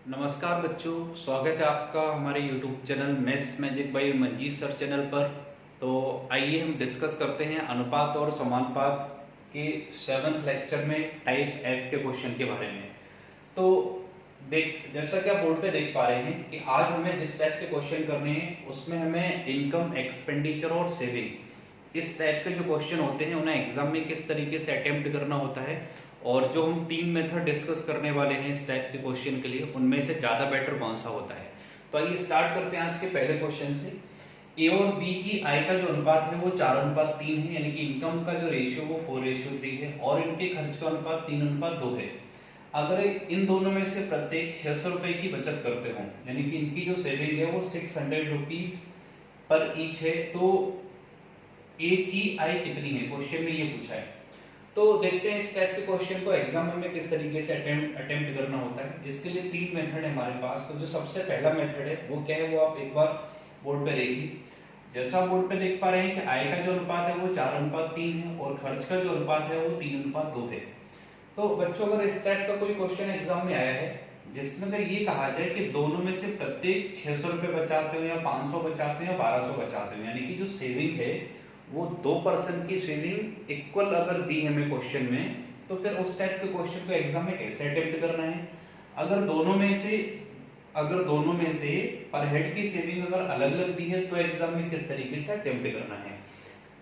नमस्कार बच्चों, स्वागत है आपका हमारे YouTube channel maths magic by Manjeet sir channel पर। तो आइए हम डिस्कस करते हैं अनुपात और समानुपात के 7th लेक्चर में टाइप एफ के क्वेश्चन के बारे में। तो जैसा कि आप बोर्ड पे देख पा रहे हैं कि आज हमें जिस टाइप के क्वेश्चन करने हैं उसमें हमें इनकम, एक्सपेंडिचर और सेविंग इस टाइप के जो क्वेश्चन होते हैं उन्हें एग्जाम में किस तरीके से अटेम्प्ट करना होता है, और जो हम 3 मेथड डिस्कस करने वाले हैं इस टाइप के क्वेश्चन के लिए उनमें से ज़्यादा बेटर कौन सा होता है। तो आइए स्टार्ट करते हैं आज के पहले क्वेश्चन से। ए और बी की आय का जो अनुपात है वो 4:3 है, यानी कि इनकम का जो रेशियो वो 4:3 है और इनके खर्च का अनुपात 3:2 है। अगर इन दोनों में से प्रत्येक 600 रुपए की बचत करते हो, यानी कि इनकी जो सेविंग है वो 600 रुपीज पर ईच है, तो ए की आय कितनी है, क्वेश्चन में ये पूछा है। तो देखते हैं इस टाइप के क्वेश्चन को एग्जाम में किस तरीके से अटेम्प्ट करना होता है, जिसके लिए 3 मेथड है हमारे पास। तो जो सबसे पहला मेथड है वो क्या है, वो आप एक बार बोर्ड पे देखिए। जैसा आप बोर्ड पे देख पा रहे हैं कि आय का जो अनुपात है वो 4:3 है और खर्च का जो अनुपात है वो 3:2 है। तो बच्चों, अगर इस टाइप का कोई क्वेश्चन एग्जाम में आया है जिसमें अगर ये कहा जाए कि दोनों में से प्रत्येक 600 रुपए बचाते हो या 500 बचाते हो या 1200 बचाते हो, यानी कि जो सेविंग है वो 2% की सेविंग इक्वल अगर दी हमें क्वेश्चन में, तो फिर उस टाइप के क्वेश्चन को एग्जाम में कैसे अटेम्प्ट करना है। अगर दोनों में से पर हेड की सेविंग अगर अलग अलग दी है तो एग्जाम में किस तरीके से अटेम्प्ट करना है।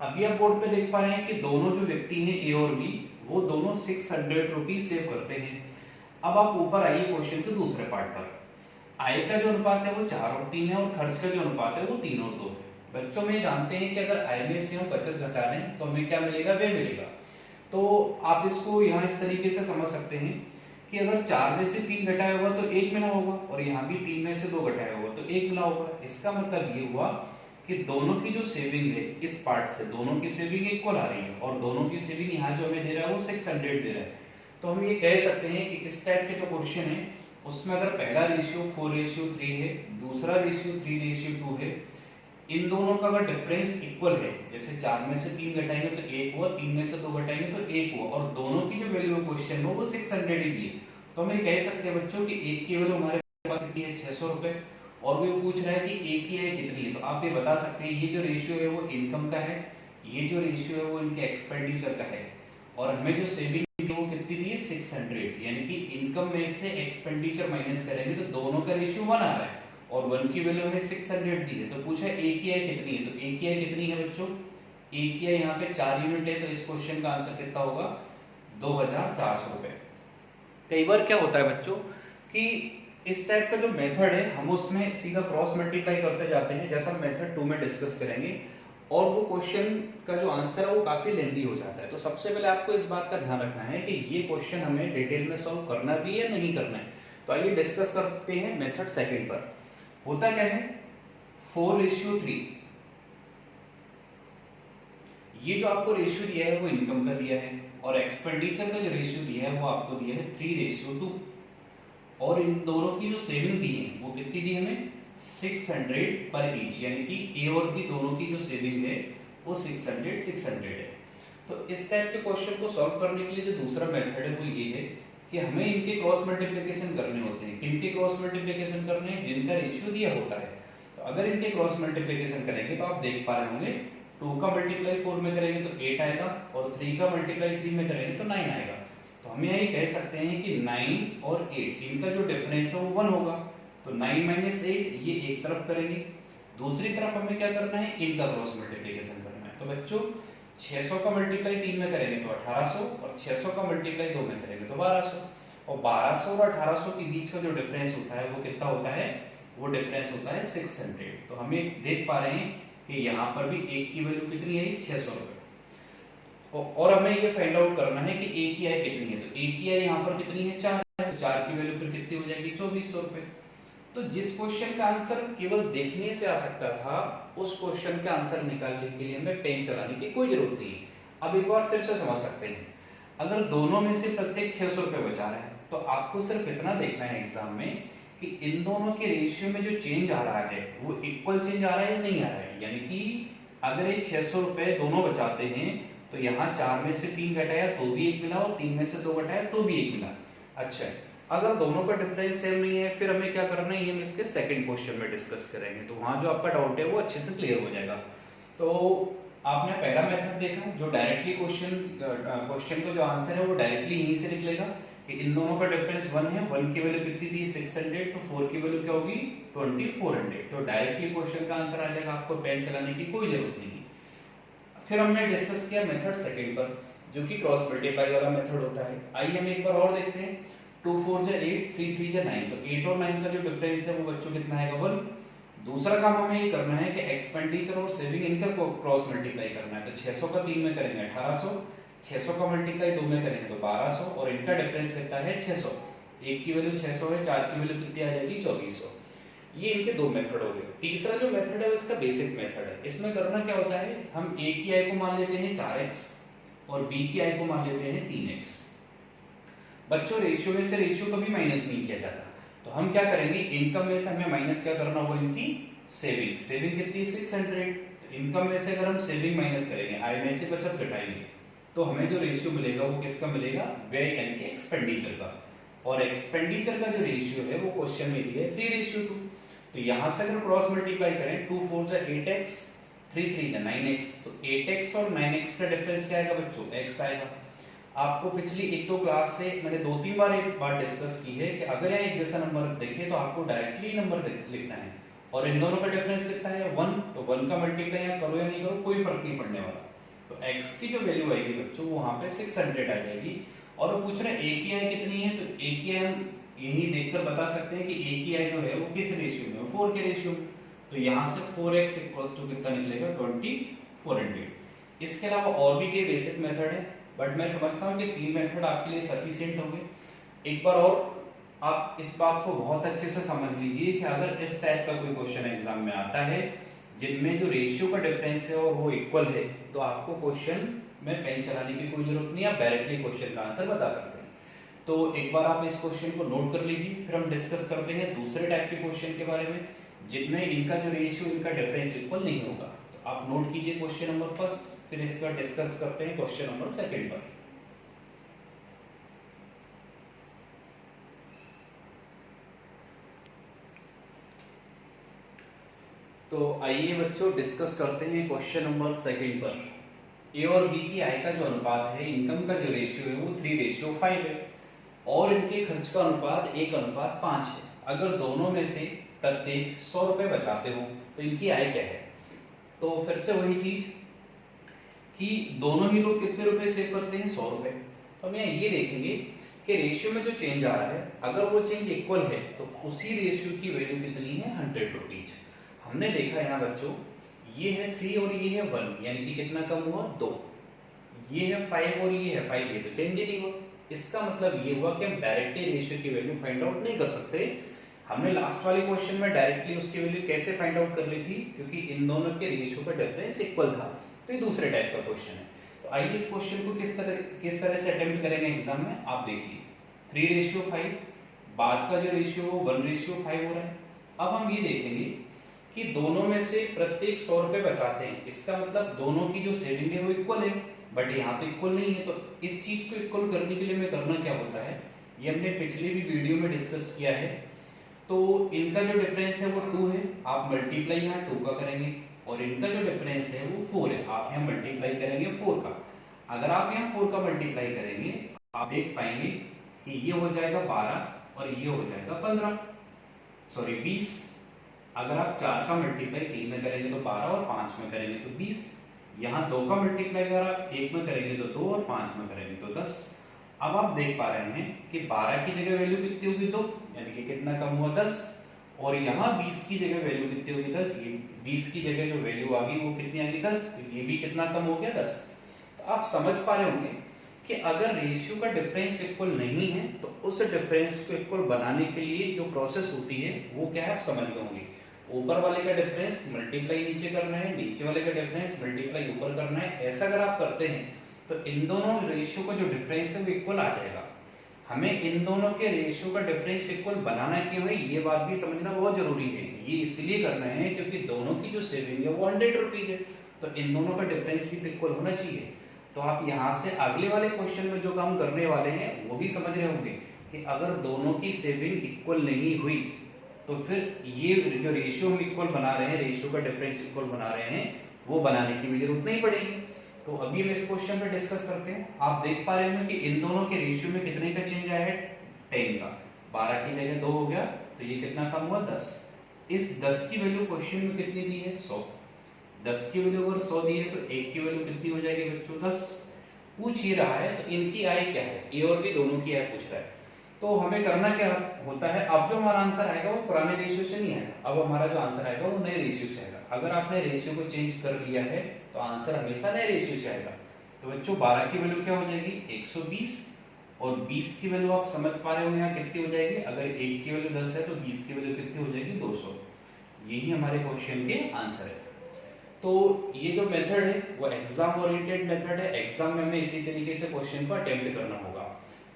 अभी आप बोर्ड पे देख पा रहे हैं कि दोनों जो व्यक्ति हैं ए और बी वो दोनों 600 रुपीज सेव करते हैं। अब आप ऊपर आइए क्वेश्चन के दूसरे पार्ट पर। आय का जो अनुपात है वो 4:3 है और खर्च का जो अनुपात है वो 3:2 है। बच्चों में जानते हैं कि अगर आय में से हम बचत घटा लें तो हमें क्या मिलेगा, व्यय मिलेगा। तो आप इसको यहाँ इस तरीके से समझ सकते हैं कि अगर 4 में से 3 घटाया होगा तो 1 मिला होगा, और यहाँ भी 3 में से 2 घटाया होगा तो 1 मिला होगा। इसका मतलब ये हुआ कि दोनों की जो सेविंग है इस पार्ट से दोनों की सेविंग इक्वल आ रही है, और दोनों की सेविंग यहाँ जो हमें दे रहा है वो 600 दे रहा है। तो हम ये कह सकते हैं कि इस टाइप के जो क्वेश्चन है उसमें अगर पहला रेशियो 4:3 है, दूसरा रेशियो 3:2 है, इन दोनों का अगर डिफरेंस इक्वल है, जैसे 4 में से 3 घटाएंगे तो 1 हुआ, 3 में से 2 घटाएंगे तो 1 हुआ, और दोनों की जो वैल्यू है क्वेश्चन में वो 600 ही दी है, तो हम ये कह सकते हैं बच्चों कि एक की वैल्यू हमारे पास कितनी है, 600 रुपए, और वो पूछ रहा है कि एक की है कितनी है। तो आप ये बता सकते हैं ये जो रेशियो है वो इनकम का है, ये जो रेशियो है वो इनके एक्सपेंडिचर का है, और हमें जो सेविंग वो कितनी दी है 600, यानी कि इनकम में से एक्सपेंडिचर माइनस करेंगे तो दोनों का रेशियो 1 आ रहा है, और 1 की वैल्यू हमें 600 दी है। तो पूछा ए की आय कितनी है, तो ए की आय कितनी है बच्चों, ए की आय यहाँ पे 4 यूनिट है, तो इस क्वेश्चन का आंसर कितना होगा, 2400 रुपए। कई बार क्या होता है बच्चों कि इस टाइप का जो मेथड है हम उसमें सीधा क्रॉस मल्टीप्लाई करते जाते हैं, जैसा मेथड 2 में डिस्कस करेंगे, और वो क्वेश्चन का जो आंसर है वो काफी लेंदी हो जाता है। तो सबसे पहले आपको इस बात का ध्यान रखना है कि ये क्वेश्चन हमें डिटेल में सॉल्व करना भी है नहीं करना है। तो आइए डिस्कस करते हैं मेथड सेकंड पर। होता क्या है, 4:3, ये जो आपको रेशियो दिया है वो इनकम का दिया है, और एक्सपेंडिचर का जो रेशियो दिया है वो आपको दिया है 3:2, और इन दोनों की जो सेविंग दी है वो कितनी दी हमें 600 पर ईच, यानी कि ए और बी दोनों की जो सेविंग है वो 600 है। तो इस टाइप के क्वेश्चन को सॉल्व करने के लिए जो दूसरा मेथड है वो ये है कि हमें इनके क्रॉस मल्टीप्लिकेशन करने होते हैं। किनके क्रॉस मल्टीप्लिकेशन करने हैं, जिनका रेशियो दिया होता है। तो अगर इनके क्रॉस मल्टीप्लिकेशन करेंगे तो आप देख पा रहे होंगे 2 का मल्टीप्लाई 4 में करेंगे तो 8 आएगा, और 3 का मल्टीप्लाई 3 में करेंगे तो 9 आएगा। तो हम यही कह सकते हैं कि 9 और 8 इनका जो डिफरेंस है वो 1 होगा। तो 9 माइनस 8 ये एक तरफ करेंगे, दूसरी तरफ हमें क्या करना है, इनका क्रॉस मल्टीप्लिकेशन करना है। तो बच्चों 600 का मल्टीप्लाई 3 में करेंगे तो 1800, और 600 का मल्टीप्लाई 2 में करेंगे तो 1200, और 1200 और 1800 के बीच का जो डिफरेंस होता है वो कितना होता है, वो डिफरेंस होता है 600। तो हमें देख पा रहे हैं कि यहाँ पर भी एक की वैल्यू कितनी है, 600 रुपए, और हमें ये फाइंड आउट करना है कि ए की आय कितनी है। तो ए की आय यहाँ पर कितनी है, 4 है, तो 4 की वैल्यू फिर कितनी हो जाएगी, 2400 रुपए। तो जिस क्वेश्चन का आंसर केवल देखने से आ सकता था उस क्वेश्चन का आंसर निकालने के लिए हमें पेन चलाने की कोई जरूरत नहीं है। अब एक बार फिर से समझ सकते हैं, अगर दोनों में से प्रत्येक 600 रुपए बचा रहे हैं तो आपको सिर्फ इतना देखना है एग्जाम में कि इन दोनों के रेशियो में जो चेंज आ रहा है वो इक्वल चेंज आ रहा है या नहीं आ रहा है। यानी कि अगर ये 600 रुपए दोनों बचाते हैं तो यहाँ 4 में से 3 घटाया तो भी 1 मिला, और 3 में से 2 घटाया तो भी 1 मिला। अच्छा, अगर दोनों का डिफरेंस सेम नहीं है फिर हमें क्या करना है, ये हम इसके सेकंड क्वेश्चन में डिस्कस करेंगे, तो वहां जो आपका डाउट है वो अच्छे से क्लियर हो जाएगा। तो आपने पहला मेथड देखा जो डायरेक्टली क्वेश्चन का जो आंसर है वो डायरेक्टली यहीं से निकलेगा कि इन दोनों का डिफरेंस 1 है, 1 की वैल्यू कितनी थी 600, तो 4 की वैल्यू क्या होगी 2400, तो डायरेक्टली क्वेश्चन का आंसर आ जाएगा, आपको पेन चलाने की कोई जरूरत नहीं। फिर हमने डिस्कस किया मेथड सेकंड पर जो कि क्रॉस मल्टीप्लाई वाला मेथड होता है। आइए हम एक बार और देखते हैं। 2 4 जा 8, 3 3 जा 9, तो 8 और 9 का जो डिफरेंस है वो बच्चों कितना आएगा 1। दूसरा काम हमें ये करना है कि एक्सपेंडिचर और सेविंग इनका क्रॉस मल्टीप्लाई करना है, तो 600 का 3 में करेंगे 1800, 600 का मल्टीप्लाई 2 में करेंगे तो 1200, और इनका डिफरेंस कितना है 600, एक की वैल्यू 600 है, 4 की वैल्यू कितनी आ जाएगी 2400। ये इनके दो मेथड हो गए। तीसरा जो मेथड है उसका बेसिक मेथड है। इसमें करना क्या होता है, हम a की i को मान लेते हैं 4x और b की i को मान लेते हैं 3x। बच्चों रेशियो में से रेशियो कभी माइनस नहीं किया जाता, तो हम क्या करेंगे, इनकम में से हमें माइनस क्या करना होगा, इनकी सेविंग। सेविंग कितनी 600, इनकम में से अगर हम सेविंग माइनस करेंगे, आय में से बचत घटाएंगे, तो हमें जो रेशियो मिलेगा वो किसका मिलेगा, व्यय यानी कि एक्सपेंडिचर का। और एक्सपेंडिचर का जो रेशियो है वो क्वेश्चन में दिया है 3:2। तो यहां से अगर क्रॉस मल्टीप्लाई करें 2 4 जा 8x, 3 3 जा 9x, तो 8x और 9x का डिफरेंस क्या आएगा बच्चों, x आएगा। आपको पिछली एक दो क्लास से मैंने 2-3 बार एक बात डिस्कस की है कि अगर यहाँ एक जैसा नंबर दिखे तो आपको डायरेक्टली नंबर लिखना है, और इन दोनों का डिफरेंस कितना है 1, तो 1 का मल्टीप्लाई यहाँ करो या नहीं करो कोई फर्क नहीं पड़ने वाला। तो x की जो वैल्यू आएगी बच्चों वो वहां पे 600 आ जाएगी। और वो पूछ रहे हैं a की i कितनी है, तो a की i हम यही देखकर बता सकते हैं कि a की i जो है वो किस रेशियो में है, 4 के रेशियो में। तो यहाँ से 4x कितना निकलेगा 2400। इसके अलावा और भी कई बेसिक मेथड है, बट मैं समझता हूँ कि 3 मेथड आपके लिए सफिशिएंट होंगे। एक बार और आप इस बात को बहुत अच्छे से समझ लीजिए कि अगर इस टाइप का कोई क्वेश्चन एग्जाम में आता है जिनमें जो रेशियो का डिफरेंस है और वो इक्वल है, तो आपको क्वेश्चन में पेन चलाने की कोई जरूरत नहीं, आप डायरेक्टली क्वेश्चन का आंसर बता सकते हैं। तो एक बार आप इस क्वेश्चन को नोट कर लीजिए, फिर हम डिस्कस करते हैं दूसरे टाइप के क्वेश्चन के बारे में जिनमें इनका जो रेशियो इनका डिफरेंस इक्वल नहीं होगा। तो आप नोट कीजिए क्वेश्चन नंबर फर्स्ट, फिर इसका डिस्कस करते हैं क्वेश्चन नंबर सेकंड पर। तो आइए बच्चों डिस्कस करते हैं क्वेश्चन नंबर सेकंड पर। ए और बी की आय का जो अनुपात है, इनकम का जो रेशियो है वो 3:5 है, और इनके खर्च का अनुपात 1:5 है। अगर दोनों में से प्रत्येक 100 रुपए बचाते हो तो इनकी आय क्या है। तो फिर से वही चीज कि दोनों ही लोग कितने रुपए सेव करते हैं 100 रुपए। तो हम यहाँ ये देखेंगे कि रेशियो में जो चेंज आ रहा है, अगर वो चेंज इक्वल है तो उसी रेशियो की वैल्यू कितनी है 100 रुपीज। हमने देखा यहाँ बच्चों ये है 3 और ये है 1, यानी कि कितना कम हुआ 2। ये है 5 और ये है 5, ये तो चेंज ही नहीं हुआ। इसका मतलब ये हुआ कि हम डायरेक्टली रेशियो की वैल्यू फाइंड आउट नहीं कर सकते। हमने लास्ट वाले क्वेश्चन में डायरेक्टली उसकी वैल्यू कैसे फाइंड आउट कर ली थी, क्योंकि इन दोनों के रेशियो का डिफरेंस इक्वल था। तो ये दूसरे टाइप का क्वेश्चन है। तो आइए इस क्वेश्चन को किस तरह से अटेम्प्ट करेंगे एग्जाम में, आप देखिए 3:5, बाद का जो रेशियो वो 1:5 हो रहा है। अब हम ये देखेंगे कि दोनों में से प्रत्येक 100 रुपए बचाते हैं, इसका मतलब दोनों की जो सेविंग है वो इक्वल है, बट यहाँ तो इक्वल नहीं है। तो इस चीज को इक्वल करने के लिए हमें करना क्या होता है, ये हमने पिछले भी वीडियो में डिस्कस किया है। तो इनका जो डिफरेंस है वो 2 है, आप मल्टीप्लाई यहाँ 2 का करेंगे, और इनका जो डिफरेंस है वो 4 है, आप यहाँ मल्टीप्लाई करेंगे 4 का। अगर आप यहाँ 4 का मल्टीप्लाई करेंगे आप देख पाएंगे कि ये हो जाएगा 12 और ये हो जाएगा 20। अगर आप 4 का मल्टीप्लाई 3 में करेंगे तो 12 और 5 में करेंगे तो 20। यहाँ 2 का मल्टीप्लाई अगर आप 1 में करेंगे तो 2 और 5 में करेंगे तो 10। अब आप देख पा रहे हैं कि 12 की जगह वैल्यू कितनी होगी 2, यानी कि कितना कम हुआ 10, और यहाँ 20 की जगह वैल्यू कितनी होगी 10, ये 20 की जगह जो वैल्यू आ गई वो कितनी आ गई 10, तो ये भी कितना कम हो गया 10। तो आप समझ पा रहे होंगे कि अगर रेशियो का डिफरेंस इक्वल नहीं है तो उस डिफरेंस को इक्वल बनाने के लिए जो प्रोसेस होती है वो क्या है आप समझ गए होंगे। ऊपर वाले का डिफरेंस मल्टीप्लाई नीचे करना है, नीचे वाले का डिफरेंस मल्टीप्लाई ऊपर करना है। ऐसा अगर आप करते हैं तो इन दोनों रेशियो का जो डिफरेंस है वो इक्वल आ जाएगा। हमें इन दोनों के रेशियो का डिफरेंस इक्वल बनाना क्यों है ये बात भी समझना बहुत जरूरी है। ये इसलिए करना है क्योंकि दोनों की जो सेविंग है वो 100 रुपीज है, तो इन दोनों का डिफरेंस भी तो इक्वल होना चाहिए। तो आप यहाँ से अगले वाले क्वेश्चन में जो काम करने वाले हैं वो भी समझ रहे होंगे। कि अगर दोनों की सेविंग इक्वल नहीं हुई तो फिर ये जो रेशियो हम इक्वल बना रहे हैं, रेशियो का डिफरेंस इक्वल बना रहे हैं, वो बनाने की भी जरूरत नहीं पड़ेगी। तो अभी हम इस क्वेश्चन पे डिस्कस करते हैं। आप देख पा रहे हो कि इन दोनों के रेशियो में कितने का चेंज आया है, 10 का। 12 की जगह 2 हो गया, तो ये कितना कम हुआ, 10। इस 10 की वैल्यू क्वेश्चन में कितनी दी है, 100। 10 की वैल्यू अगर 100 दी है तो 1 की वैल्यू कितनी हो जाएगी बच्चों, 10। पूछ ही रहा है तो इनकी आय क्या है, ए और बी दोनों की आय पूछ रहा है। तो हमें करना क्या होता है, अब जो हमारा आंसर आएगा वो पुराने रेशियो से नहीं आएगा, अब हमारा जो आंसर आएगा वो नए रेशियो से आएगा। अगर आपने रेशियो को चेंज कर लिया है तो आंसर हमेशा नए रेशियो से आएगा। तो बच्चों 12 की वैल्यू क्या हो जाएगी, 120, और 20 की वैल्यू आप समझ पा रहे हो यहाँ कितनी हो जाएगी, अगर 1 की वैल्यू 10 है तो 20 की वैल्यू कितनी हो जाएगी, 200। यही हमारे क्वेश्चन के आंसर है। तो ये जो मेथड है वो एग्जाम ओरिएंटेड मेथड है, एग्जाम में हमें इसी तरीके से क्वेश्चन को अटेम्प्ट करना होगा।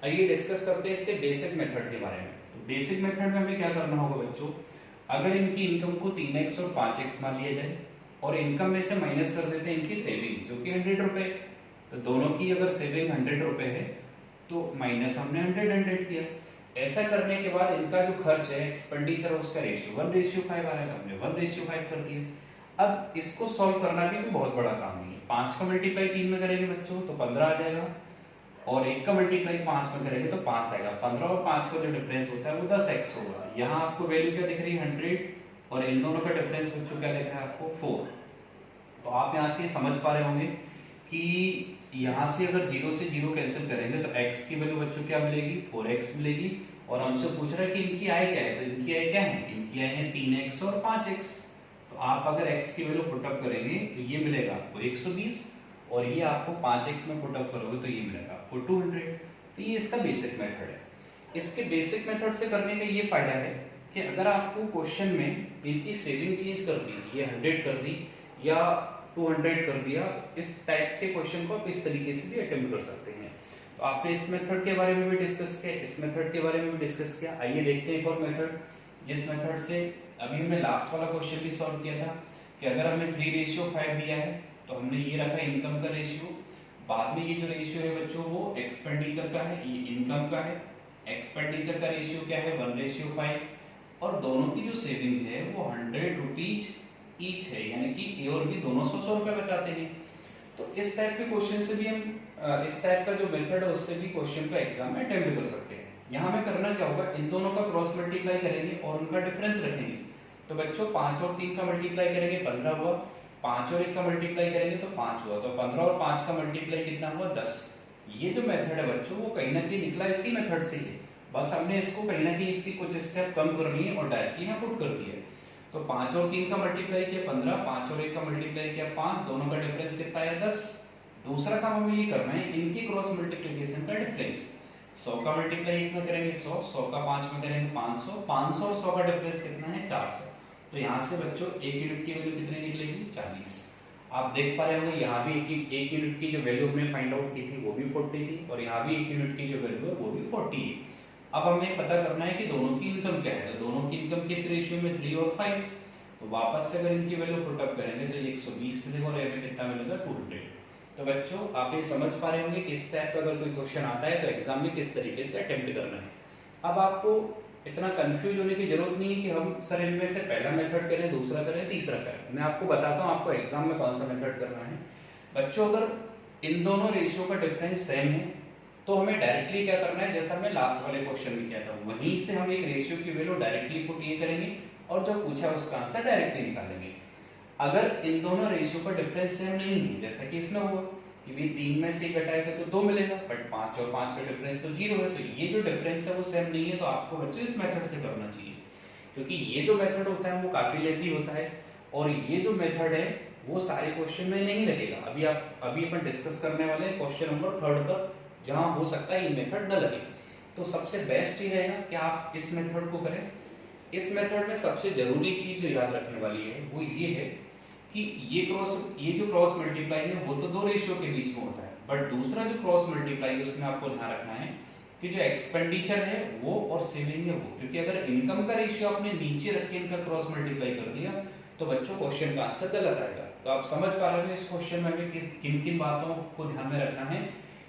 आइए डिस्कस करते हैं इसके बेसिक मेथड के बारे में। तो बेसिक मेथड में हमें क्या करना होगा बच्चों, अगर इनकी इनकम को 3x और 5x मान लिया जाए और इनकम में से माइनस कर देते हैं इनकी सेविंग जो कि 100 रुपए, तो दोनों की अगर सेविंग 100 रुपए है तो माइनस हमने 100 किया। ऐसा करने के बाद इनका जो खर्च है, एक्सपेंडिचर, उसका रेशियो 1:5 आ रहा है, हमने 1:5 कर दिया। अब इसको सॉल्व करना भी कोई बहुत बड़ा काम नहीं है। 5 का मल्टीप्लाई 3 में करेंगे बच्चों तो 15 आ जाएगा, और 1 का मल्टीप्लाई 5 में करेंगे तो 5 आएगा। 15 और 5 का जो डिफरेंस होता है वो 10x होगा। यहाँ आपको वैल्यू क्या दिख रही है, 100, और इन दोनों का डिफरेंस बच्चों क्या दिख रहा है आपको, 4। तो आप यहाँ से समझ पा रहे होंगे कि यहाँ से अगर 0 से 0 कैंसिल करेंगे तो x की वैल्यू बच्चों क्या मिलेगी, 4x मिलेगी। और हमसे पूछ रहा है कि इनकी आय क्या है, तो इनकी आय क्या है, इनकी आय है 3x और 5x। तो आप अगर x की वैल्यू पुटअप करेंगे तो ये मिलेगा आपको 120, और ये आपको 5x में पुटअप करोगे तो ये मिलेगा आपको 200। तो ये इसका बेसिक मेथड है। इसके बेसिक मेथड से करने का ये फायदा है कि अगर आपको क्वेश्चन में इनकी सेविंग चेंज कर दी, ये 100 कर दी या 200 कर दिया, इस टाइप के क्वेश्चन को आप इस तरीके से भी अटेम्प्ट कर सकते हैं। तो आपने इस मेथड के बारे में भी डिस्कस किया, इस मेथड के बारे में भी डिस्कस किया। आइए देखते हैं एक और मेथड, जिस मेथड से अभी हमने लास्ट वाला क्वेश्चन भी सॉल्व किया था कि अगर हमें 3:5 दिया है तो हमने ये रखा इनकम का रेशियो, बाद में ये जो रेशियो है बच्चों वो एक्सपेंडिचर का है, ये इनकम का है। एक्सपेंडिचर का रेशियो क्या है, 1:5, और दोनों की जो सेविंग है वो 100 रुपीज ईच है, यानी कि ए और बी दोनों 100 रुपए बचाते हैं। तो इस टाइप के क्वेश्चन से भी हम इस टाइप का जो मेथड है उससे भी क्वेश्चन को एग्जाम में अटेम्प्ट कर सकते हैं। यहाँ हमें करना क्या होगा, इन दोनों का क्रॉस मल्टीप्लाई करेंगे और उनका डिफरेंस रखेंगे। तो बच्चों 5 और 3 का मल्टीप्लाई करेंगे 15 हुआ, 5 और 1 का मल्टीप्लाई करेंगे तो 5 हुआ, तो 15 और 5 का मल्टीप्लाई कितना हुआ, 10। ये जो मेथड है बच्चों वो कहीं ना कहीं निकला इसी मेथड से ही, बस हमने इसको कहीं ना कहीं इसकी कुछ स्टेप कम कर लिए और डायरेक्टली यहाँ पुट कर दिया। तो 5 और 3 का मल्टीप्लाई किया 15, 5 और 1 का मल्टीप्लाई किया 5, दोनों का डिफरेंस कितना है, 10। दूसरा काम हमें ये करना है इनकी क्रॉस मल्टीप्लिकेशन का डिफरेंस। 100 का मल्टीप्लाई 1 में करेंगे 100, 100 का 5 में करेंगे 500, 500 और 100 का डिफरेंस कितना है, 400। तो यहाँ से बच्चों 1 यूनिट की वैल्यू कितनी निकलेगी, 40। आप देख पा रहे होंगे यहाँ भी एक यूनिट की जो वैल्यू हमने फाइंड आउट की थी वो भी 40 थी, और यहाँ भी 1 यूनिट की जो वैल्यू है वो भी 40 है। अब हमें पता करना है कि दोनों की इनकम क्या है, तो दोनों की इनकम किस रेशियो में, 3 और 5। तो वापस से अगर इनकी वैल्यू पुटअप करेंगे तो 120 मिलेगा और हमें कितना मिलेगा, 200। तो बच्चों आप ये समझ पा रहे होंगे कि इस टाइप का अगर कोई क्वेश्चन आता है तो एग्जाम में किस तरीके से अटेम्प्ट करना है। अब आपको इतना कंफ्यूज होने की जरूरत नहीं है कि हम सर इनमें से पहला मेथड करें, दूसरा करें, तीसरा करें। मैं आपको बताता हूँ आपको एग्जाम में कौन सा मेथड करना है। बच्चों अगर इन दोनों रेशियो का डिफरेंस सेम है तो हमें डायरेक्टली क्या करना है, जैसा हमने लास्ट वाले क्वेश्चन में किया था वहीं से हम एक रेशियो की वैल्यू डायरेक्टली पुट ये करेंगे और जो पूछा है उसका आंसर डायरेक्टली निकालेंगे। अगर इन दोनों रेशियो का डिफरेंस सेम नहीं है, जैसा कि इसमें हुआ कि भी 3 में से घटाएगा तो 2 मिलेगा, बट 5 और 5 का डिफरेंस तो 0 है, तो ये जो डिफरेंस है वो सेम नहीं है, तो आपको बच्चों इस मेथड से करना चाहिए। क्योंकि ये जो मेथड होता है वो काफी लेंथी होता है, और ये जो मेथड है वो सारे क्वेश्चन में नहीं लगेगा। अभी अपन डिस्कस करने वाले हैं क्वेश्चन नंबर 3 पर, जहां हो सकता है ये मेथड न लगे। तो सबसे बेस्ट ये रहेगा कि आप इस मेथड को करें। इस मेथड में सबसे जरूरी चीज जो याद रखने वाली है वो ये है कि ये जो क्रॉस मल्टीप्लाई है वो तो दो रेशियो के बीच में होता है, बट दूसरा जो क्रॉस मल्टीप्लाई है उसमें आपको ध्यान रखना है कि जो एक्सपेंडिचर है वो और सेविंग है वो, क्योंकि अगर इनकम का रेशियो आपने नीचे रख के इनका क्रॉस मल्टीप्लाई कर दिया तो बच्चों क्वेश्चन का आंसर गलत आएगा। तो आप समझ पा रहे हो इस क्वेश्चन में हमें किन किन बातों को ध्यान में रखना है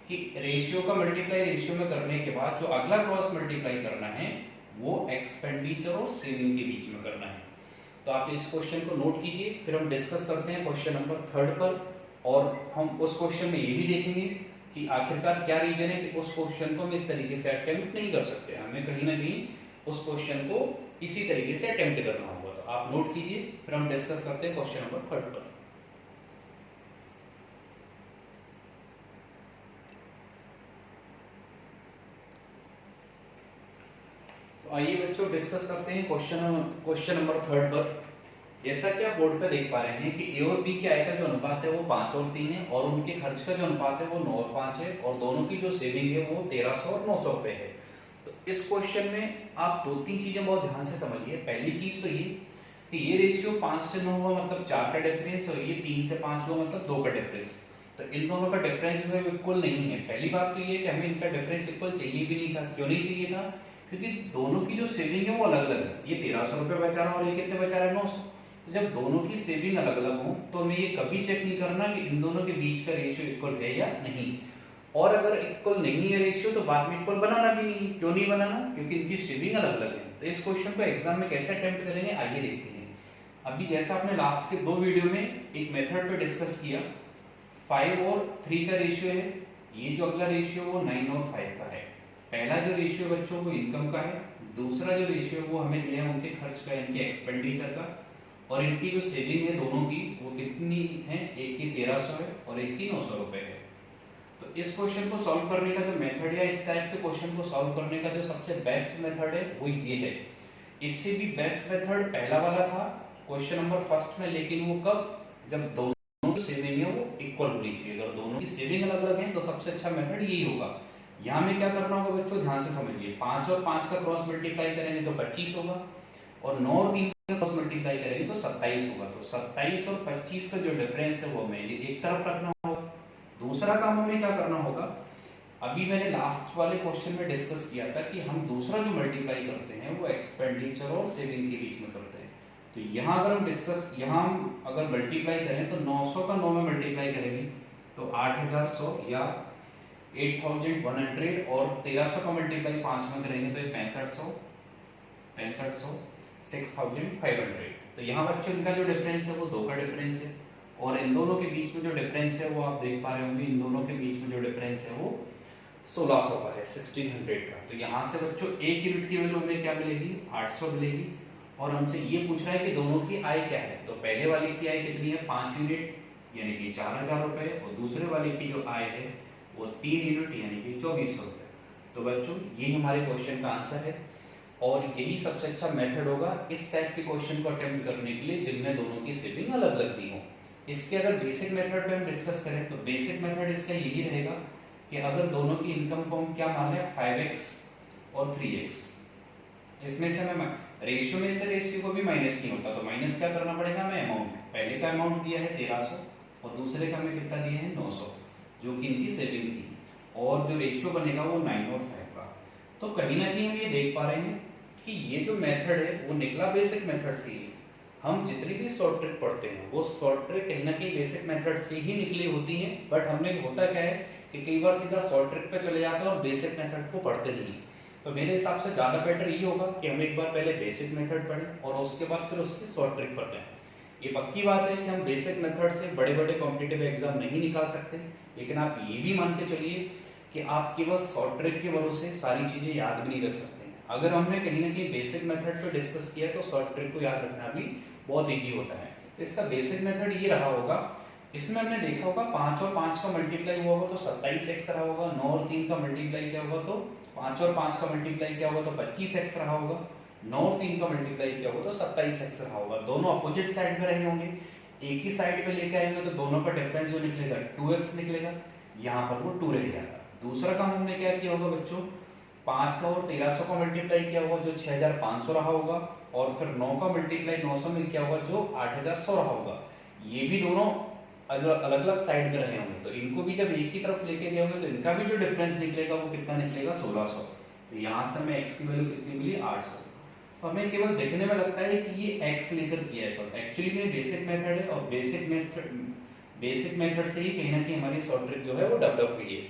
कि रेशियो का मल्टीप्लाई रेशियो में करने के बाद जो अगला क्रॉस मल्टीप्लाई करना है वो एक्सपेंडिचर और सेविंग के बीच में करना है। तो आप इस क्वेश्चन को नोट कीजिए, फिर हम डिस्कस करते हैं क्वेश्चन नंबर 3 पर, और हम उस क्वेश्चन में ये भी देखेंगे कि आखिरकार क्या रीजन है कि उस क्वेश्चन को हम इस तरीके से अटेम्प्ट नहीं कर सकते, हमें कहीं ना कहीं उस क्वेश्चन को इसी तरीके से अटेम्प्ट करना होगा। तो आप नोट कीजिए, फिर हम डिस्कस करते हैं क्वेश्चन नंबर 3 पर। तो आइए बच्चों डिस्कस करते हैं क्वेश्चन नंबर 3 पर। जैसा कि आप बोर्ड पे देख पा रहे हैं कि ए और बी के आय का जो अनुपात है वो 5 और 3 है, और उनके खर्च का जो अनुपात है वो 9 और 5 है, और दोनों की जो सेविंग है वो 1300 और 900 रुपए है। तो इस क्वेश्चन में आप 2-3 चीजें बहुत ध्यान से समझिए। पहली चीज तो ये कि ये रेशियो 5 से 9 हुआ मतलब 4 का डिफरेंस, और ये 3 से 5 हुआ मतलब 2 का डिफरेंस। तो इन दोनों का डिफरेंस जो है इक्वल नहीं है। पहली बात तो ये कि हमें इनका डिफरेंस इक्वल चाहिए भी नहीं था। क्यों नहीं चाहिए था? क्योंकि दोनों की जो सेविंग है वो अलग अलग है। ये 1300 रुपए बचा रहा है और ये कितने बचा रहा है? 900। तो जब दोनों की सेविंग अलग अलग हो तो हमें ये कभी चेक नहीं करना कि इन दोनों के बीच का रेशियो इक्वल है या नहीं। और अगर इक्वल नहीं है रेशियो तो बाद में इक्वल बनाना भी नहीं। क्यों नहीं बनाना? क्योंकि इनकी सेविंग अलग अलग है। तो इस क्वेश्चन को एग्जाम में कैसे अटेम्प्ट करेंगे आइए देखते हैं। अभी जैसा आपने लास्ट के 2 वीडियो में एक मेथड पे डिस्कस किया, 5 और 3 का रेशियो है। ये जो अगला रेशियो वो 9 और 5 का है। पहला जो रेशियो बच्चों वो इनकम का है, दूसरा जो रेशियो वो हमें दिया है उनके खर्च का, इनके एक्सपेंडिचर का। और इनकी जो सेविंग है दोनों की वो कितनी है? एक की 1300 है और एक की 900 रुपए है। तो इस क्वेश्चन को सॉल्व करने का जो मेथड या इस टाइप के क्वेश्चन को सॉल्व करने का जो सबसे बेस्ट मेथड है वो ये है। इससे भी बेस्ट मेथड पहला वाला था क्वेश्चन नंबर फर्स्ट में, लेकिन वो कब? जब दोनों की सेविंग है वो इक्वल होनी चाहिए। अगर दोनों की सेविंग अलग अलग है तो सबसे अच्छा मेथड यही होगा। यहाँ में क्या करना होगा बच्चों, ध्यान से समझिए। 5 और 5 का क्रॉस मल्टीप्लाई करेंगे तो 25 होगा, और 9 और 3 का क्रॉस मल्टीप्लाई करेंगे तो 27 होगा। तो 27 और 25 का जो डिफरेंस है वो हमें एक तरफ रखना होगा। दूसरा काम हमें क्या करना होगा, अभी मैंने लास्ट वाले क्वेश्चन में डिस्कस किया था कि हम दूसरा जो मल्टीप्लाई करते हैं वो एक्सपेंडिचर और सेविंग के बीच में करते हैं। तो यहाँ अगर हम अगर मल्टीप्लाई करें तो 900 का 9 में मल्टीप्लाई करेंगे तो 8100 या 8100, और 1300 का मल्टीप्लाई 5 में करेंगे तो ये 6500 6500। तो यहाँ बच्चों इनका जो डिफरेंस है वो 2 का डिफरेंस है, और इन दोनों के बीच में जो डिफरेंस है वो आप देख पा रहे होंगे, इन दोनों के बीच में जो डिफरेंस है वो 1600 का है, 1600 का। तो यहाँ से बच्चों एक यूनिट की वैल्यू हमें क्या मिलेगी? 800 मिलेगी। और हमसे ये पूछ रहा है कि दोनों की आय क्या है। तो पहले वाले की आय कितनी है? 5 यूनिट यानी कि 4000 रुपए, और दूसरे वाले की जो आय है वो 3 यूनिट यानी कि 2400 रुपए। तो बच्चों ये हमारे क्वेश्चन का आंसर है, और यही सबसे अच्छा मेथड होगा इस टाइप के क्वेश्चन को अटेम्प्ट करने के लिए जिनमें दोनों की सेविंग अलग अलग दी हो। इसके अगर बेसिक मेथड पे हम डिस्कस करें तो बेसिक मेथड इसका यही रहेगा कि अगर दोनों की इनकम को हम क्या मान लें, 5x और 3x, इसमें से हमें रेशियो में से रेशियो को भी माइनस नहीं होता, तो माइनस क्या करना पड़ेगा हमें? अमाउंट। पहले का अमाउंट दिया है 1300 और दूसरे का हमें कितना दिया है? 900, जो कि इनकी सेविंग थी, और जो रेशियो बनेगा वो 9 और 5 का। तो कहीं ना कहीं हम ये देख पा रहे हैं कि ये जो मेथड है वो निकला बेसिक मेथड से ही। हम जितनी भी शॉर्ट ट्रिक पढ़ते हैं वो शॉर्ट ट्रिक कहीं ना कहीं बेसिक मेथड से ही निकली होती हैं, बट हमने होता क्या है कि कई बार सीधा शॉर्ट ट्रिक पे चले जाते हैं और बेसिक मेथड को पढ़ते नहीं। तो मेरे हिसाब से ज़्यादा बेटर ये होगा कि हम एक बार पहले बेसिक मेथड पढ़ें और उसके बाद फिर उसकी शॉर्ट ट्रिक पढ़ते हैं। ये पक्की बात है कि हम बेसिक मेथड से बड़े बड़े कॉम्पिटिटिव एग्जाम नहीं निकाल सकते, लेकिन आप ये भी मान के चलिए कि आप केवल शॉर्ट ट्रिक के भरोसे सारी चीज़ें याद भी नहीं रख सकते। अगर हमने कहीं ना कहीं बेसिक मेथड पे डिस्कस किया तो शॉर्ट ट्रिक को याद रखना भी बहुत ईजी होता है। तो इसका बेसिक मेथड ये रहा होगा। इसमें हमने देखा होगा 5 और 5 का मल्टीप्लाई हुआ होगा तो 27x रहा होगा, 9 और 3 का मल्टीप्लाई किया होगा तो 5 और 5 का मल्टीप्लाई किया होगा तो 25x रहा होगा, 9 और 3 का मल्टीप्लाई किया होगा तो 27x रहा होगा। दोनों अपोजिट साइड में रहे होंगे, एक ही साइड में लेके आएंगे तो दोनों का डिफरेंस जो निकलेगा 2x निकलेगा, यहाँ पर वो 2 रह जाता। दूसरा काम हमने क्या किया होगा बच्चों, 5 का और 1300 का मल्टीप्लाई किया होगा जो 6500 रहा होगा, और फिर 9 का मल्टीप्लाई 900 में किया होगा जो 8100 रहा होगा। ये भी दोनों अलग अलग साइड में रहे होंगे, तो इनको भी जब एक ही तरफ लेके गए होंगे तो इनका भी जो डिफरेंस निकलेगा वो कितना निकलेगा? 1600। तो यहाँ से हमें x की वैल्यू कितनी मिली? 800। तो हमें केवल देखने में लगता है कि ये x लेकर किया है सॉल्व, एक्चुअली में बेसिक मेथड है, और बेसिक मेथड से ही कहीं ना कहीं हमारी शॉर्ट ट्रिक जो है वो डेवलप हुई है।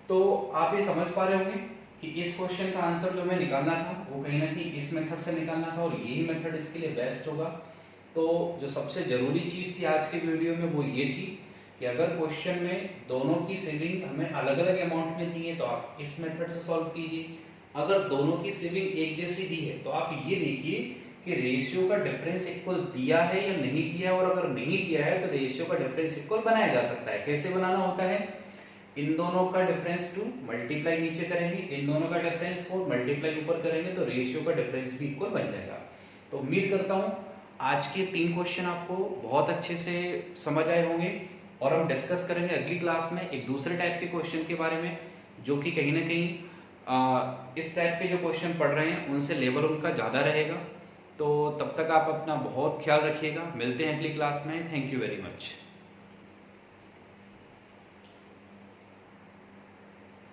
तो आप ये समझ पा रहे होंगे कि इस क्वेश्चन का आंसर जो हमें निकालना था वो कहीं ना कहीं इस मेथड से निकालना था और यही मेथड इसके लिए बेस्ट होगा। तो जो सबसे ज़रूरी चीज़ थी आज के वीडियो में वो ये थी कि अगर क्वेश्चन में दोनों की सेविंग हमें अलग अलग अमाउंट में दी है तो आप इस मेथड से सॉल्व कीजिए। अगर दोनों की सेविंग एक जैसी दी है तो आप ये देखिए कि रेशियो का डिफरेंस इक्वल दिया है या नहीं दिया है, और अगर नहीं दिया है तो रेशियो का डिफरेंस इक्वल बनाया जा सकता है। कैसे बनाना होता है, इन दोनों का डिफरेंस 2 मल्टीप्लाई नीचे करेंगे, इन दोनों का डिफरेंस 4 मल्टीप्लाई ऊपर करेंगे तो रेशियो का डिफरेंस भी इक्वल बन जाएगा। तो उम्मीद करता हूँ आज के 3 क्वेश्चन आपको बहुत अच्छे से समझ आए होंगे और हम डिस्कस करेंगे अगली क्लास में एक दूसरे टाइप के क्वेश्चन के बारे में, जो कि कहीं ना कहीं इस टाइप के जो क्वेश्चन पढ़ रहे हैं उनसे लेवल उनका ज़्यादा रहेगा। तो तब तक आप अपना बहुत ख्याल रखिएगा, मिलते हैं अगली क्लास में। Thank you very much.